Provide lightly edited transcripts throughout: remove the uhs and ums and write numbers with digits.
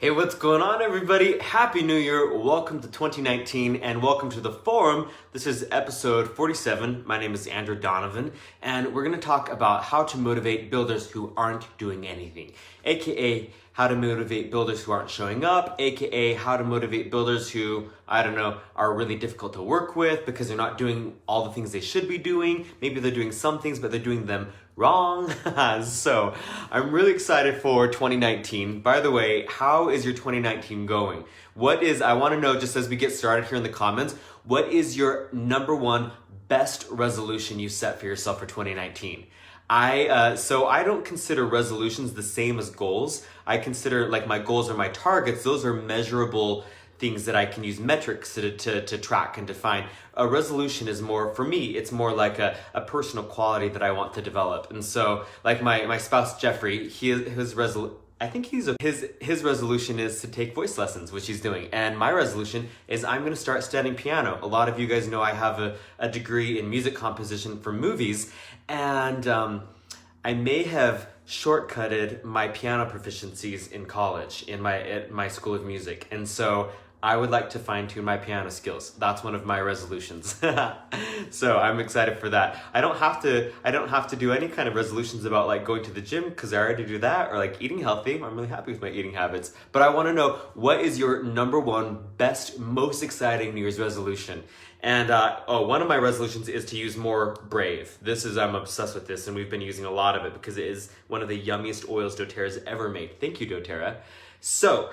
Hey, what's going on, everybody? Happy New Year. Welcome to 2019 and welcome to the forum. This is episode 47. My name is Andrew Donovan, and we're going to talk about how to motivate builders who aren't doing anything, aka how to motivate builders who aren't showing up, aka how to motivate builders who, are really difficult to work with because they're not doing all the things they should be doing. Maybe they're doing some things, but they're doing them wrong. So I'm really excited for 2019. By the way, how is your 2019 going? I want to know, just as we get started here in the comments, what is your number one best resolution you set for yourself for 2019? So I don't consider resolutions the same as goals. I consider like my goals are my targets. Those are measurable things that I can use metrics to track and define. A resolution is more, for me, it's more like a personal quality that I want to develop. And so like my spouse, Jeffrey, his resolution is to take voice lessons, which he's doing. And my resolution is I'm going to start studying piano. A lot of you guys know I have a degree in music composition for movies. And I may have shortcutted my piano proficiencies in college, at my school of music. And so I would like to fine-tune my piano skills. That's one of my resolutions. So I'm excited for that. I don't have to do any kind of resolutions about like going to the gym because I already do that, or like eating healthy. I'm really happy with my eating habits. But I want to know, what is your number one best, most exciting New Year's resolution? And one of my resolutions is to use more Brave. I'm obsessed with this, and we've been using a lot of it because it is one of the yummiest oils doTERRA's ever made. Thank you, doTERRA. So,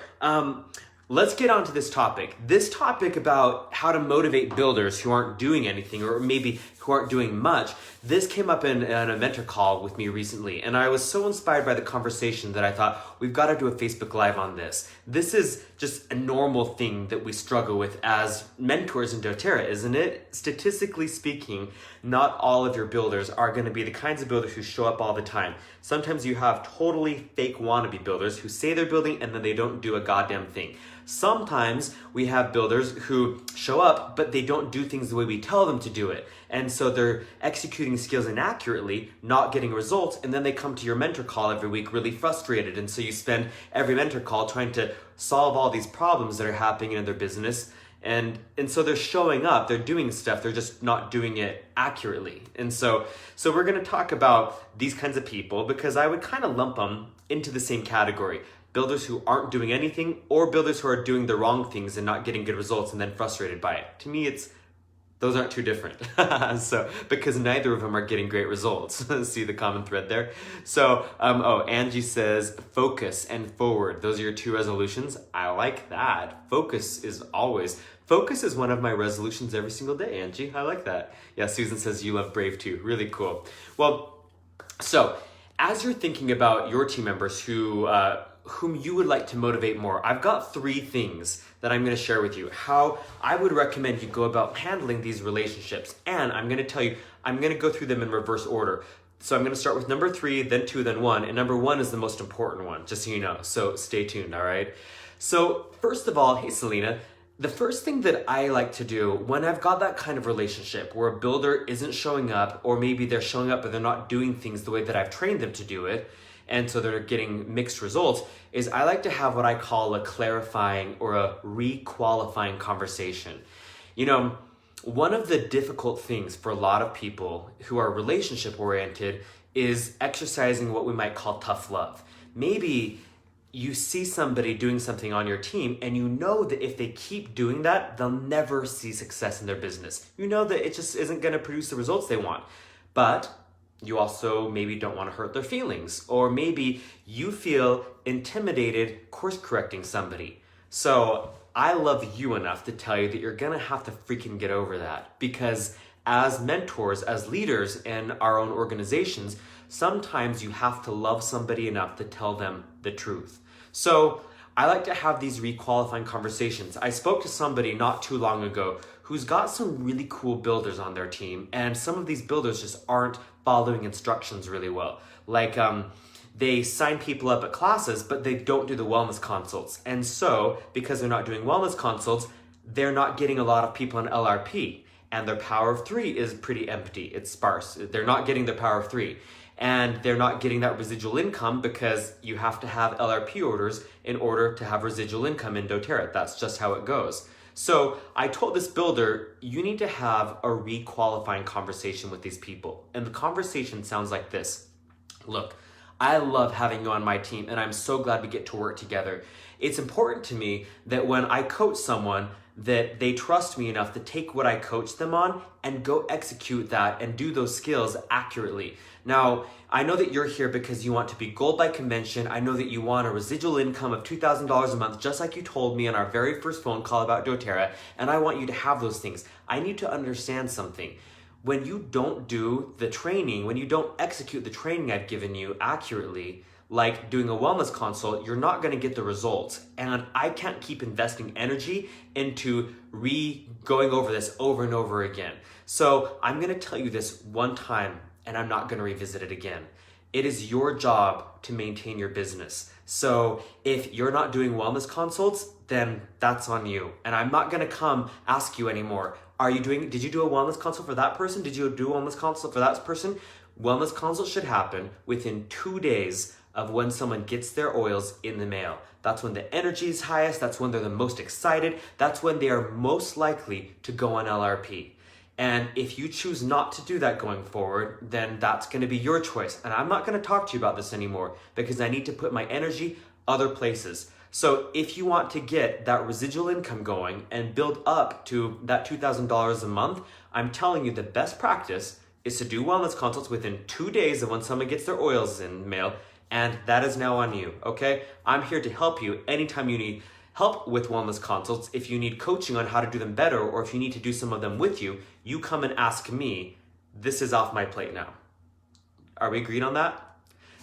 let's get on to this topic. This topic about how to motivate builders who aren't doing anything, or maybe who aren't doing much. This came up in a mentor call with me recently, and I was so inspired by the conversation that I thought, we've got to do a Facebook Live on this. This is just a normal thing that we struggle with as mentors in doTERRA, isn't it? Statistically speaking, not all of your builders are going to be the kinds of builders who show up all the time. Sometimes you have totally fake wannabe builders who say they're building and then they don't do a goddamn thing. Sometimes we have builders who show up, but they don't do things the way we tell them to do it. And so they're executing skills inaccurately, not getting results, and then they come to your mentor call every week really frustrated. And so you spend every mentor call trying to solve all these problems that are happening in their business. And so they're showing up, they're doing stuff, they're just not doing it accurately. And so we're going to talk about these kinds of people because I would kind of lump them into the same category. Builders who aren't doing anything, or builders who are doing the wrong things and not getting good results and then frustrated by it. To me, those aren't too different. Because neither of them are getting great results. See the common thread there? So, Angie says focus and forward. Those are your two resolutions. I like that. Focus is one of my resolutions every single day, Angie. I like that. Yeah, Susan says you love Brave too. Really cool. Well, so as you're thinking about your team members whom you would like to motivate more, I've got 3 things that I'm going to share with you how I would recommend you go about handling these relationships. And I'm going to tell you, I'm going to go through them in reverse order. So I'm going to start with number 3, then 2, then 1. And number 1 is the most important one, just so you know. So stay tuned, all right? So first of all, hey, Selena, the first thing that I like to do when I've got that kind of relationship where a builder isn't showing up, or maybe they're showing up but they're not doing things the way that I've trained them to do it, and so they're getting mixed results, is I like to have what I call a clarifying or a re-qualifying conversation. You know, one of the difficult things for a lot of people who are relationship oriented is exercising what we might call tough love. Maybe you see somebody doing something on your team and you know that if they keep doing that, they'll never see success in their business. You know that it just isn't going to produce the results they want. But you also maybe don't want to hurt their feelings, or maybe you feel intimidated course correcting somebody. So I love you enough to tell you that you're going to have to freaking get over that, because as mentors, as leaders in our own organizations, sometimes you have to love somebody enough to tell them the truth. So I like to have these requalifying conversations. I spoke to somebody not too long ago who's got some really cool builders on their team, and some of these builders just aren't following instructions really well. Like they sign people up at classes, but they don't do the wellness consults. And so because they're not doing wellness consults, they're not getting a lot of people in LRP, and their power of 3 is pretty empty. It's sparse. They're not getting their power of 3. and they're not getting that residual income because you have to have LRP orders in order to have residual income in doTERRA. That's just how it goes. So I told this builder, you need to have a re-qualifying conversation with these people. And the conversation sounds like this. Look, I love having you on my team, and I'm so glad we get to work together. It's important to me that when I coach someone, that they trust me enough to take what I coach them on and go execute that and do those skills accurately. Now, I know that you're here because you want to be gold by convention. I know that you want a residual income of $2,000 a month, just like you told me on our very first phone call about doTERRA, and I want you to have those things. I need to understand something. When you don't do the training, when you don't execute the training I've given you accurately, like doing a wellness consult, you're not going to get the results. And I can't keep investing energy into going over this over and over again. So I'm going to tell you this one time, and I'm not going to revisit it again. It is your job to maintain your business. So if you're not doing wellness consults, then that's on you. And I'm not going to come ask you anymore. Did you do a wellness consult for that person? Did you do a wellness consult for that person? Wellness consult should happen within 2 days of when someone gets their oils in the mail. That's when the energy is highest. That's when they're the most excited. That's when they are most likely to go on LRP. And if you choose not to do that going forward, then that's going to be your choice. And I'm not going to talk to you about this anymore because I need to put my energy other places. So if you want to get that residual income going and build up to that $2,000 a month, I'm telling you the best practice is to do wellness consults within 2 days of when someone gets their oils in the mail. And that is now on you, okay? I'm here to help you anytime you need help with wellness consults. If you need coaching on how to do them better, or if you need to do some of them with you, you come and ask me. This is off my plate now. Are we agreed on that?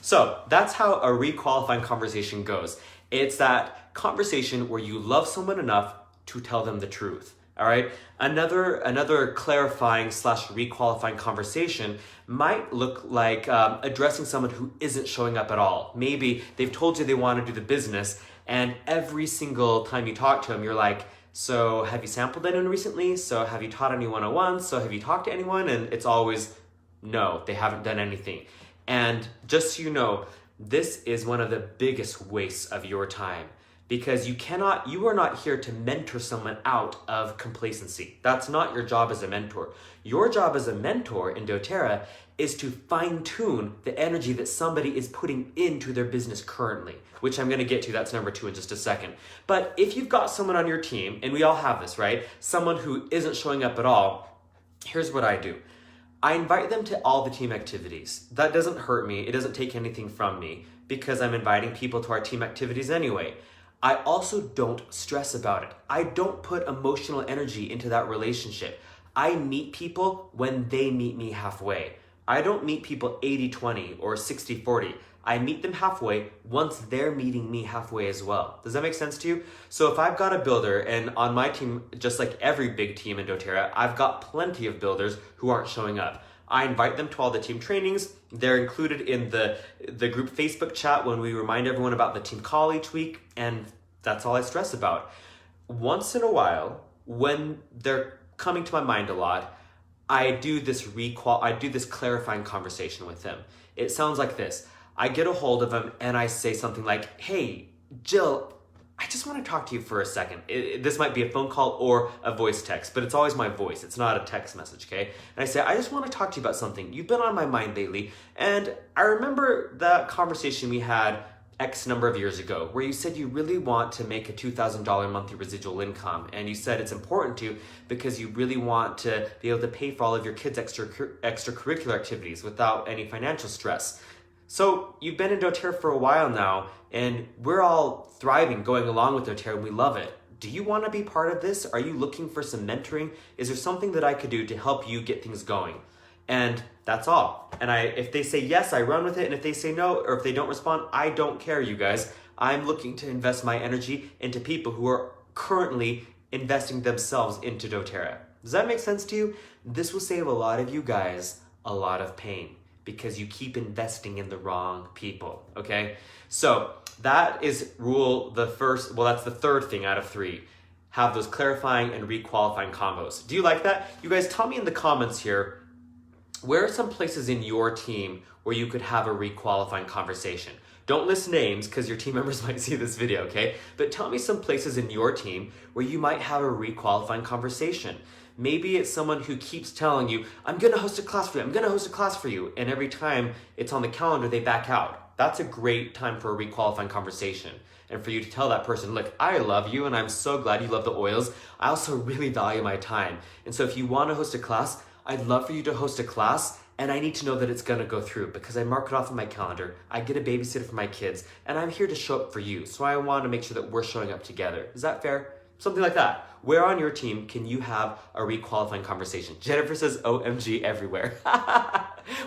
So that's how a re-qualifying conversation goes. It's that conversation where you love someone enough to tell them the truth. All right. Another clarifying / re-qualifying conversation might look like addressing someone who isn't showing up at all. Maybe they've told you they want to do the business, and every single time you talk to them, you're like, so have you sampled anyone recently? So have you taught any one-on-ones? So have you talked to anyone? And it's always, no, they haven't done anything. And just so you know, this is one of the biggest wastes of your time. Because you are not here to mentor someone out of complacency. That's not your job as a mentor. Your job as a mentor in doTERRA is to fine tune the energy that somebody is putting into their business currently, which I'm gonna get to, that's number 2 in just a second. But if you've got someone on your team, and we all have this, right? Someone who isn't showing up at all, here's what I do. I invite them to all the team activities. That doesn't hurt me, it doesn't take anything from me, because I'm inviting people to our team activities anyway. I also don't stress about it. I don't put emotional energy into that relationship. I meet people when they meet me halfway. I don't meet people 80-20 or 60-40. I meet them halfway once they're meeting me halfway as well. Does that make sense to you? So if I've got a builder, and on my team, just like every big team in doTERRA, I've got plenty of builders who aren't showing up. I invite them to all the team trainings. They're included in the group Facebook chat when we remind everyone about the team call each week, and that's all I stress about. Once in a while, when they're coming to my mind a lot, I do this clarifying conversation with them. It sounds like this. I get a hold of them and I say something like, hey, Jill, I just want to talk to you for a second. This might be a phone call or a voice text, but it's always my voice. It's not a text message, okay? And I say, I just want to talk to you about something. You've been on my mind lately. And I remember that conversation we had X number of years ago where you said you really want to make a $2,000 monthly residual income. And you said it's important to because you really want to be able to pay for all of your kids' extracurricular activities without any financial stress. So you've been in doTERRA for a while now, and we're all thriving, going along with doTERRA, and we love it. Do you want to be part of this? Are you looking for some mentoring? Is there something that I could do to help you get things going? And that's all. And if they say yes, I run with it. And if they say no, or if they don't respond, I don't care, you guys. I'm looking to invest my energy into people who are currently investing themselves into doTERRA. Does that make sense to you? This will save a lot of you guys a lot of pain, because you keep investing in the wrong people, okay? So that is that's the third thing out of 3. Have those clarifying and re-qualifying combos. Do you like that? You guys tell me in the comments here, where are some places in your team where you could have a requalifying conversation? Don't list names because your team members might see this video, okay? But tell me some places in your team where you might have a requalifying conversation. Maybe it's someone who keeps telling you, I'm gonna host a class for you, I'm gonna host a class for you. And every time it's on the calendar, they back out. That's a great time for a requalifying conversation. And for you to tell that person, look, I love you and I'm so glad you love the oils. I also really value my time. And so if you wanna host a class, I'd love for you to host a class, and I need to know that it's gonna go through because I mark it off on my calendar, I get a babysitter for my kids, and I'm here to show up for you. So I wanna make sure that we're showing up together. Is that fair? Something like that. Where on your team can you have a requalifying conversation? Jennifer says OMG everywhere.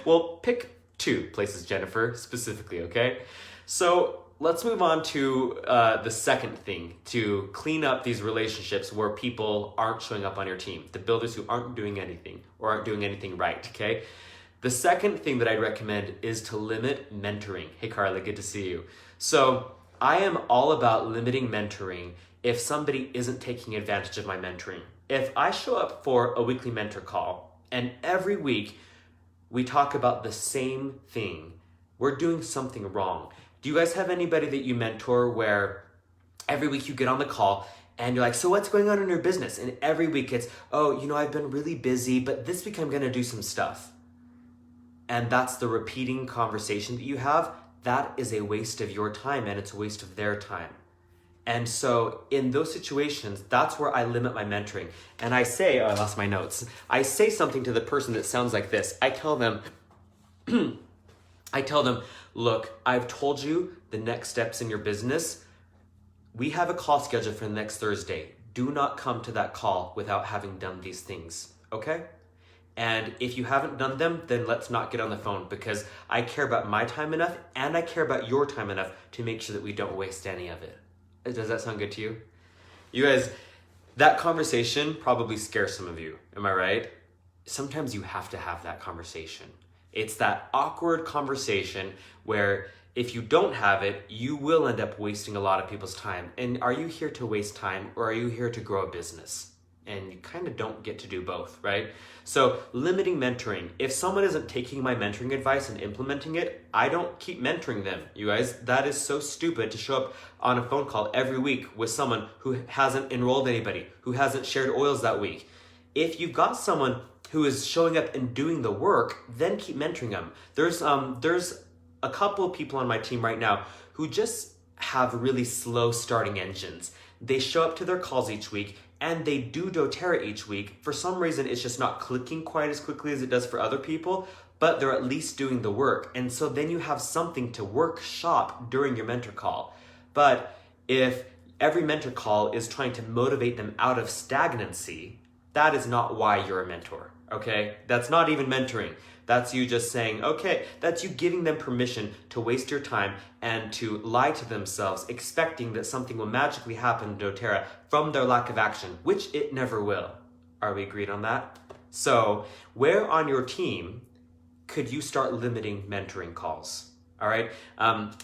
Well, pick 2 places, Jennifer, specifically, okay? So let's move on to the second thing to clean up these relationships where people aren't showing up on your team, the builders who aren't doing anything or aren't doing anything right, okay? The second thing that I'd recommend is to limit mentoring. Hey, Carla, good to see you. So I am all about limiting mentoring if somebody isn't taking advantage of my mentoring. If I show up for a weekly mentor call and every week we talk about the same thing, we're doing something wrong. Do you guys have anybody that you mentor where every week you get on the call and you're like, so what's going on in your business? And every week it's, oh, I've been really busy, but this week I'm gonna do some stuff. And that's the repeating conversation that you have. That is a waste of your time and it's a waste of their time. And so in those situations, that's where I limit my mentoring. And I say, oh, I lost my notes. I say something to the person that sounds like this. I tell them, look, I've told you the next steps in your business. We have a call scheduled for the next Thursday. Do not come to that call without having done these things, okay? And if you haven't done them, then let's not get on the phone because I care about my time enough and I care about your time enough to make sure that we don't waste any of it. Does that sound good to you? You guys, that conversation probably scares some of you, am I right? Sometimes you have to have that conversation. It's that awkward conversation where if you don't have it, you will end up wasting a lot of people's time. And are you here to waste time or are you here to grow a business? And you kind of don't get to do both, right? So limiting mentoring. If someone isn't taking my mentoring advice and implementing it, I don't keep mentoring them. You guys, that is so stupid to show up on a phone call every week with someone who hasn't enrolled anybody, who hasn't shared oils that week. If you've got someone who is showing up and doing the work, then keep mentoring them. There's a couple of people on my team right now who just have really slow starting engines. They show up to their calls each week and they do doTERRA each week. For some reason, it's just not clicking quite as quickly as it does for other people, but they're at least doing the work. And so then you have something to workshop during your mentor call. But if every mentor call is trying to motivate them out of stagnancy, that is not why you're a mentor, okay? That's not even mentoring. That's you just saying, okay, that's you giving them permission to waste your time and to lie to themselves, expecting that something will magically happen to doTERRA from their lack of action, which it never will. Are we agreed on that? So where on your team could you start limiting mentoring calls? All right,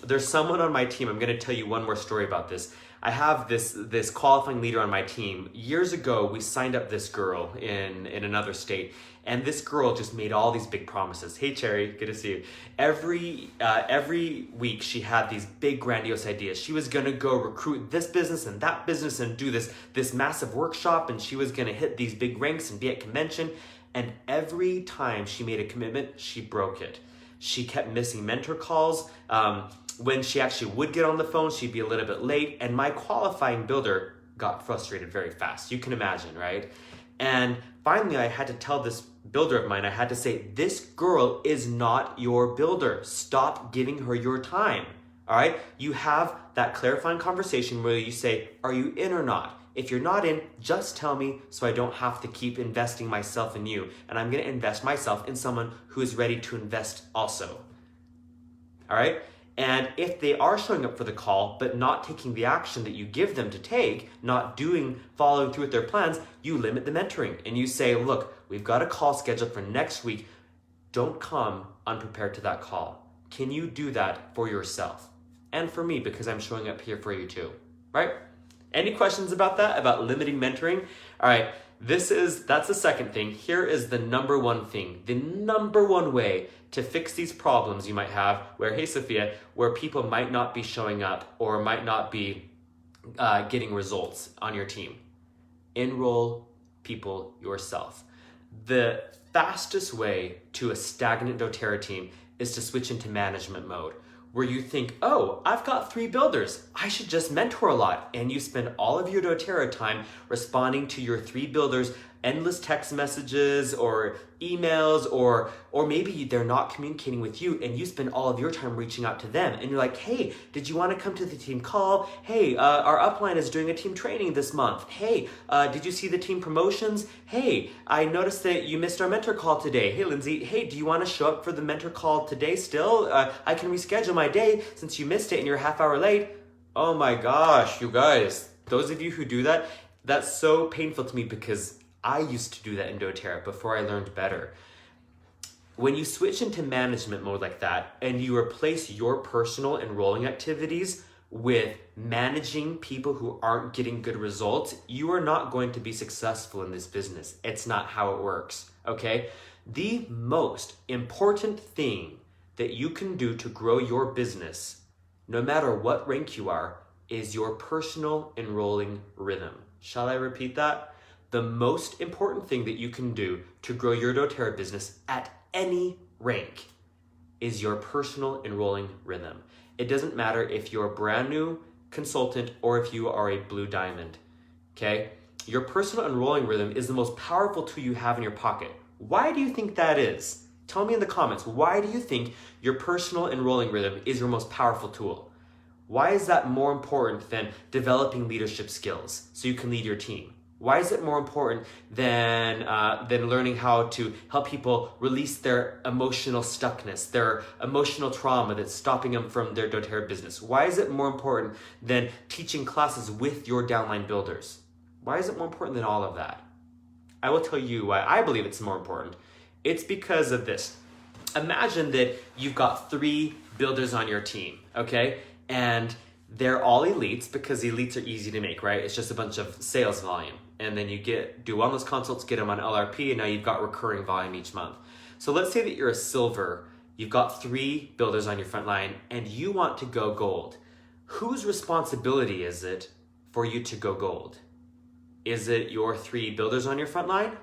there's someone on my team, I'm gonna tell you one more story about this. I have this qualifying leader on my team. Years ago, we signed up this girl in another state, and this girl just made all these big promises. Hey, Cherry, good to see you. Every week, she had these big, grandiose ideas. She was gonna go recruit this business and that business and do this massive workshop, and she was gonna hit these big ranks and be at convention. And every time she made a commitment, she broke it. She kept missing mentor calls. When she actually would get on the phone, she'd be a little bit late, and my qualifying builder got frustrated very fast. You can imagine, right? And finally, I had to tell this builder of mine, I had to say, this girl is not your builder. Stop giving her your time, all right? You have that clarifying conversation where you say, are you in or not? If you're not in, just tell me so I don't have to keep investing myself in you. And I'm gonna invest myself in someone who is ready to invest also, all right? And if they are showing up for the call, but not taking the action that you give them to take, not following through with their plans, you limit the mentoring and you say, look, we've got a call scheduled for next week. Don't come unprepared to that call. Can you do that for yourself? And for me, because I'm showing up here for you too, right? Any questions about that, about limiting mentoring? All right, That's the second thing. Here is the number one thing, the number one way to fix these problems you might have where, hey Sophia, where people might not be showing up or might not be getting results on your team. Enroll people yourself. The fastest way to a stagnant doTERRA team is to switch into management mode, where you think, oh, I've got 3 builders, I should just mentor a lot. And you spend all of your doTERRA time responding to your 3 builders, endless text messages or emails, or maybe they're not communicating with you and you spend all of your time reaching out to them. And you're like, hey, did you want to come to the team call? Hey, our upline is doing a team training this month. Hey, did you see the team promotions? Hey, I noticed that you missed our mentor call today. Hey, Lindsay, hey, do you want to show up for the mentor call today still? I can reschedule my day since you missed it and you're a half hour late. Oh my gosh, you guys, those of you who do that, that's so painful to me because I used to do that in doTERRA before I learned better. When you switch into management mode like that and you replace your personal enrolling activities with managing people who aren't getting good results, you are not going to be successful in this business. It's not how it works, okay? The most important thing that you can do to grow your business, no matter what rank you are, is your personal enrolling rhythm. Shall I repeat that? The most important thing that you can do to grow your doTERRA business at any rank is your personal enrolling rhythm. It doesn't matter if you're a brand new consultant or if you are a blue diamond, okay? Your personal enrolling rhythm is the most powerful tool you have in your pocket. Why do you think that is? Tell me in the comments, why do you think your personal enrolling rhythm is your most powerful tool? Why is that more important than developing leadership skills so you can lead your team? Why is it more important than learning how to help people release their emotional stuckness, their emotional trauma that's stopping them from their doTERRA business? Why is it more important than teaching classes with your downline builders? Why is it more important than all of that? I will tell you why I believe it's more important. It's because of this. Imagine that you've got 3 builders on your team, okay? And they're all elites because elites are easy to make, right? It's just a bunch of sales volume. And then you do wellness consults, get them on LRP, and now you've got recurring volume each month. So let's say that you're a silver, you've got 3 builders on your front line, and you want to go gold. Whose responsibility is it for you to go gold? Is it your 3 builders on your front line?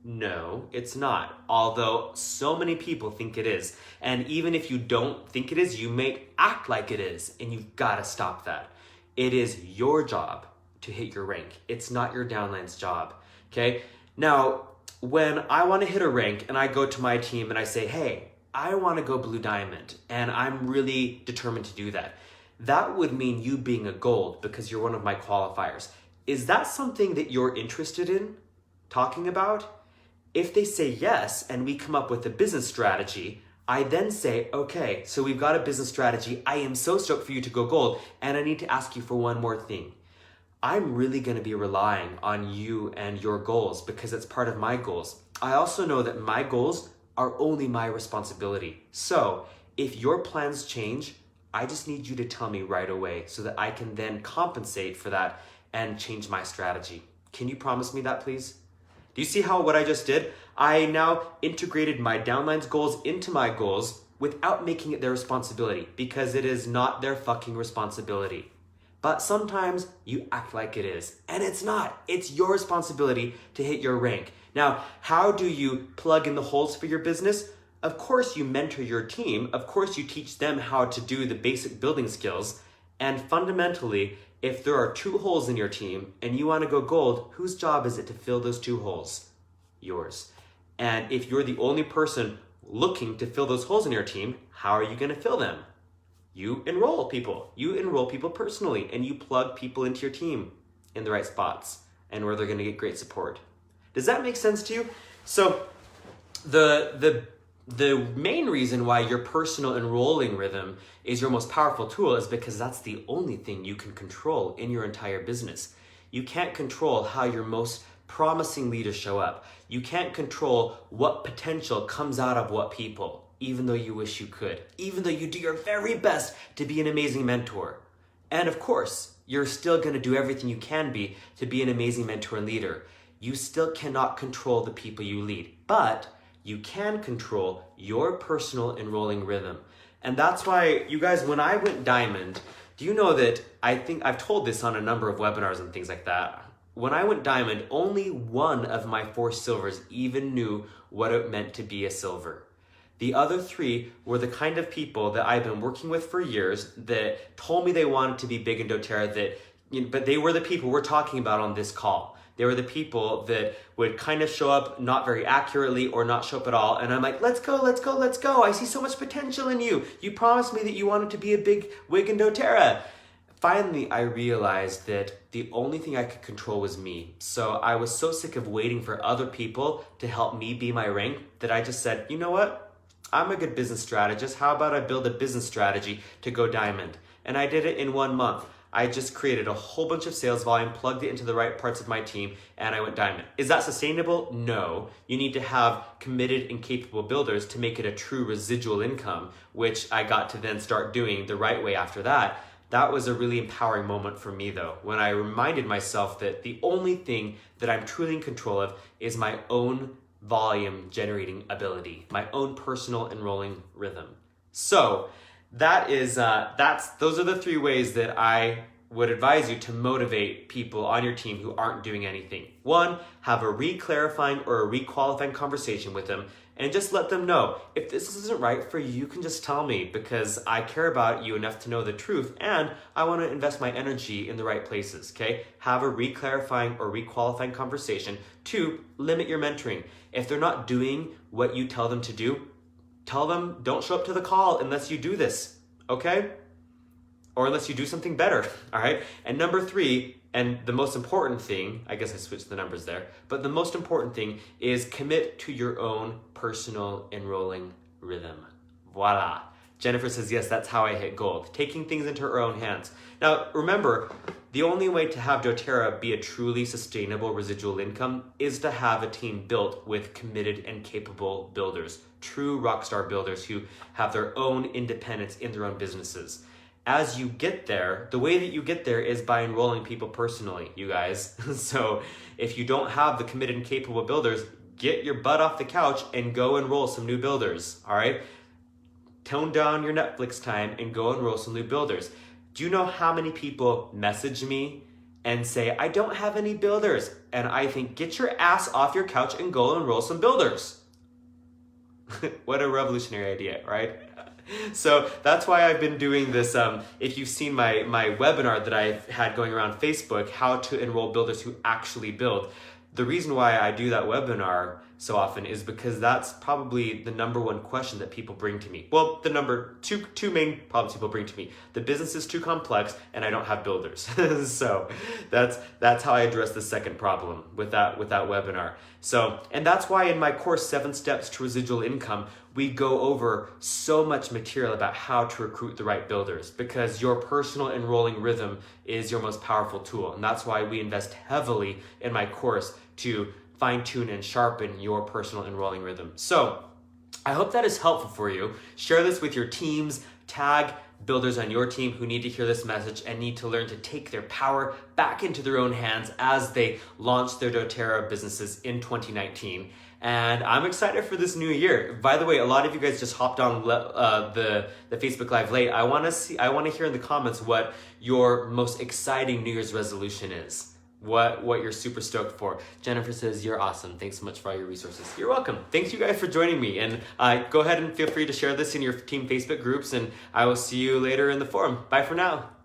No, it's not. Although so many people think it is. And even if you don't think it is, you may act like it is, and you've got to stop that. It is your job to hit your rank. It's not your downline's job, okay? Now, when I want to hit a rank and I go to my team and I say, hey, I want to go blue diamond, and I'm really determined to do that, that would mean you being a gold because you're one of my qualifiers. Is that something that you're interested in talking about? If they say yes and we come up with a business strategy, I then say, okay, so we've got a business strategy. I am so stoked for you to go gold, and I need to ask you for one more thing. I'm really going to be relying on you and your goals because it's part of my goals. I also know that my goals are only my responsibility. So if your plans change, I just need you to tell me right away so that I can then compensate for that and change my strategy. Can you promise me that, please? Do you see how what I just did? I now integrated my downline's goals into my goals without making it their responsibility because it is not their fucking responsibility. But sometimes you act like it is, and it's not. It's your responsibility to hit your rank. Now, how do you plug in the holes for your business? Of course, you mentor your team. Of course, you teach them how to do the basic building skills. And fundamentally, if there are 2 holes in your team and you want to go gold, whose job is it to fill those 2 holes? Yours. And if you're the only person looking to fill those holes in your team, how are you going to fill them? You enroll people. You enroll people personally, and you plug people into your team in the right spots and where they're going to get great support. Does that make sense to you? So the main reason why your personal enrolling rhythm is your most powerful tool is because that's the only thing you can control in your entire business. You can't control how your most promising leaders show up. You can't control what potential comes out of what people, even though you wish you could, even though you do your very best to be an amazing mentor. And of course, you're still going to do everything you can be to be an amazing mentor and leader. you still cannot control the people you lead, but you can control your personal enrolling rhythm. And that's why, you guys, when I went diamond, do you know that I think I've told this on a number of webinars and things like that. When I went diamond, only one of my 4 silvers even knew what it meant to be a silver. The other 3 were the kind of people that I've been working with for years that told me they wanted to be big in doTERRA, but they were the people we're talking about on this call. They were the people that would kind of show up not very accurately or not show up at all. And I'm like, let's go, let's go, let's go. I see so much potential in you. You promised me that you wanted to be a big wig in doTERRA. Finally, I realized that the only thing I could control was me. So I was so sick of waiting for other people to help me be my rank that I just said, you know what? I'm a good business strategist. How about I build a business strategy to go diamond? And I did it in 1 month. I just created a whole bunch of sales volume, plugged it into the right parts of my team, and I went diamond. Is that sustainable? No. You need to have committed and capable builders to make it a true residual income, which I got to then start doing the right way after that. That was a really empowering moment for me though, when I reminded myself that the only thing that I'm truly in control of is my own volume generating ability, my own personal enrolling rhythm. So those are the 3 ways that I would advise you to motivate people on your team who aren't doing anything. 1, have a re-clarifying or a re-qualifying conversation with them and just let them know, if this isn't right for you, you can just tell me, because I care about you enough to know the truth and I want to invest my energy in the right places, okay? Have a re-clarifying or re-qualifying conversation. 2, limit your mentoring. If they're not doing what you tell them to do, tell them, don't show up to the call unless you do this, okay? Or unless you do something better, all right? And number 3, and the most important thing, I guess I switched the numbers there, but the most important thing is commit to your own personal enrolling rhythm. Voila. Jennifer says, yes, that's how I hit gold. Taking things into her own hands. Now, remember, the only way to have doTERRA be a truly sustainable residual income is to have a team built with committed and capable builders, true rockstar builders who have their own independence in their own businesses. As you get there, the way that you get there is by enrolling people personally, you guys. So if you don't have the committed and capable builders, get your butt off the couch and go enroll some new builders, all right? Tone down your Netflix time and go enroll some new builders. Do you know how many people message me and say, I don't have any builders? And I think, get your ass off your couch and go enroll some builders. What a revolutionary idea, right? So that's why I've been doing this. If you've seen my webinar that I've had going around Facebook, how to enroll builders who actually build. The reason why I do that webinar so often is because that's probably the number 1 question that people bring to me. Well, the number two main problems people bring to me. The business is too complex and I don't have builders. So that's how I address the second problem with that webinar. So, and that's why in my course, 7 Steps to Residual Income, we go over so much material about how to recruit the right builders, because your personal enrolling rhythm is your most powerful tool. And that's why we invest heavily in my course to fine-tune and sharpen your personal enrolling rhythm. So I hope that is helpful for you. Share this with your teams, tag builders on your team who need to hear this message and need to learn to take their power back into their own hands as they launch their doTERRA businesses in 2019. And I'm excited for this new year. By the way, a lot of you guys just hopped on the Facebook Live late. I want to hear in the comments what your most exciting New Year's resolution is. What you're super stoked for. Jennifer says, you're awesome. Thanks so much for all your resources. You're welcome. Thanks you guys for joining me. And go ahead and feel free to share this in your team Facebook groups, and I will see you later in the forum. Bye for now.